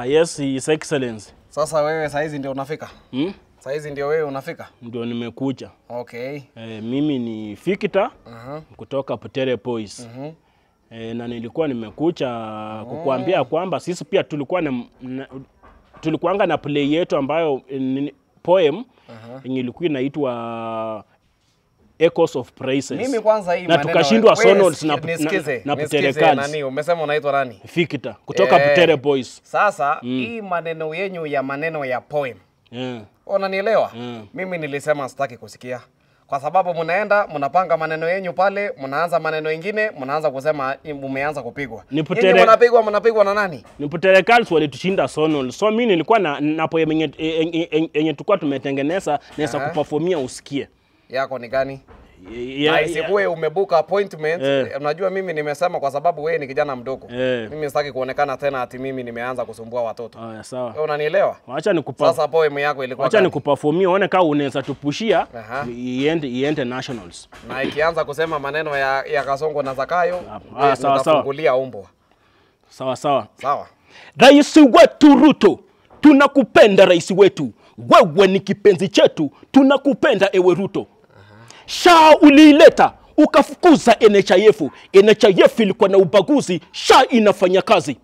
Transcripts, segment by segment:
Yes, His Excellency. Sasa wewe saizi ndio unafika? Saizi ndio wewe unafika? Ndio nimekuja. Okay. Mimi ni Victor kutoka Butere Boys. Na nilikuwa nimekuja kukuambia kwamba sisi pia tulikuanga na play yetu ambayo poem ilikuwa inaitwa Echoes of Praises. Mimi kwanza hii na tukashindwa Sonals na Butere Girls. Nani umesema unaitwa nani? Victor kutoka Butere Boys. Sasa hii maneno yenyu ya maneno ya poem. Unanielewa? Mimi nilisema sitaki kusikia. Kwa sababu mnaenda mnapanga maneno yenyu pale, mnaanza maneno mengine, mnaanza kusema umeanza kupigwa. Nyinyi mnapigwa na nani? Ni Butere Girls walitushinda Sonals. So mimi nilikuwa na poem yenye tulikuwa tumetengeneza naweza kuperformia usikie. Yako ni gani? Na isikuwe umebuka appointment. Unajua mimi nimesema kwa sababu wewe ni kijana mdogo. Mimi sitaki kuonekana tena ati mimi nimeanza kusumbua watoto. Sawa. Wewe unanielewa? Sasa poem yako ilikuwa acha nikuperformia uone kama unaweza tupushia iende nationals. Na ikianza kusema maneno ya Kasongo na Zakayo, sawa. Umbwa. Sawa. Rais wetu Ruto, tunakupenda rais wetu. Wewe ni kipenzi chetu, tunakupenda ewe Ruto. SHA uliileta, ukafukuza NHIF. NHIF ilikuwa na ubaguzi, SHA inafanya kazi.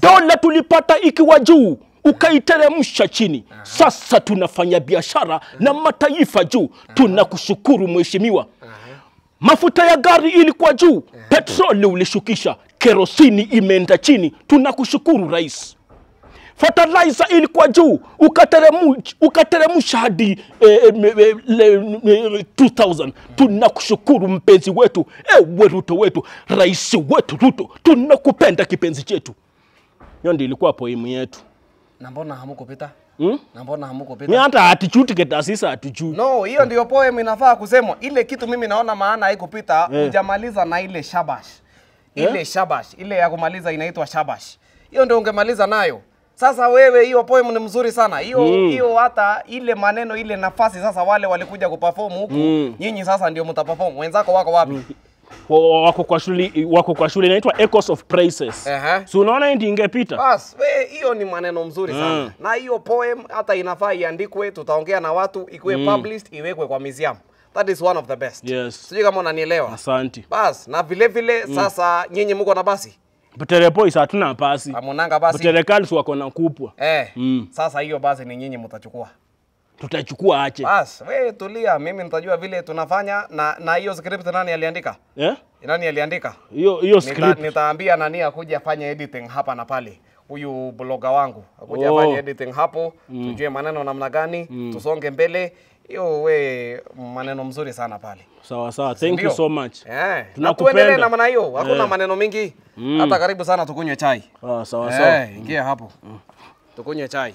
Dola tulipata ikiwa juu, ukaiteremsha chini. Sasa tunafanya biashara na mataifa juu. Tunakushukuru mheshimiwa. Mafuta ya gari ilikuwa juu, petroli ulishukisha, kerosini imeenda chini. Tunakushukuru rais. Fertilizer ilikuwa juu, ukateremsha hadi 2000. Tunakushukuru mpenzi wetu, ewe Ruto wetu, rais wetu Ruto, tunakupenda kipenzi chetu. Hiyo ndio ilikuwa poemu yetu. Na mbona hamukupita? Na mbona hamukupita? Mimi hata attitude ketasisa attitude. No, hiyo ndio poem inafaa kusemwa. Ile kitu mimi naona maana haikupita, hujamaliza na ile shabash. Ile shabash, ile ya kumaliza inaitwa shabash. Hiyo ndio ungemaliza nayo. Sasa wewe hiyo poem ni mzuri sana. Hiyo hata ile maneno ile nafasi sasa wale walikuja kuperform huku. Nyinyi sasa ndio mtaperform. Wenzako wako wapi? Wako kwa shule inaitwa Echoes of Praises. So unaona ndio ingepita. Bas, hiyo ni maneno mzuri sana. Na hiyo poem hata inafaa iandikwe, tutaongea na watu, ikuwe published, iwekwe kwa museum. That is one of the best. Yes. Sijui kama unanielewa. Asante. Bas, na vile sasa nyinyi mko na basi? Butere Boys hatuna basi. Amunanga basi. Butere Girls wako na kupwa. Sasa hiyo basi ni nyinyi mtachukua. Tutachukua ache. Bas, wewe tulia, mimi nitajua vile tunafanya na hiyo script nani aliandika? Nani aliandika? Hiyo script. Nitaambia nani akuje afanye editing hapa na pale. Huyu blogger wangu akuje afanye editing hapo, tujue maneno namna gani, tusonge mbele. Hiyo maneno mzuri sana pale. Sawa. Thank you so much. Tunakupenda na maana hiyo. Hakuna maneno mingi. Hata karibu sana tukunywe chai. Sawa. Ingia hapo. Tukunywe chai.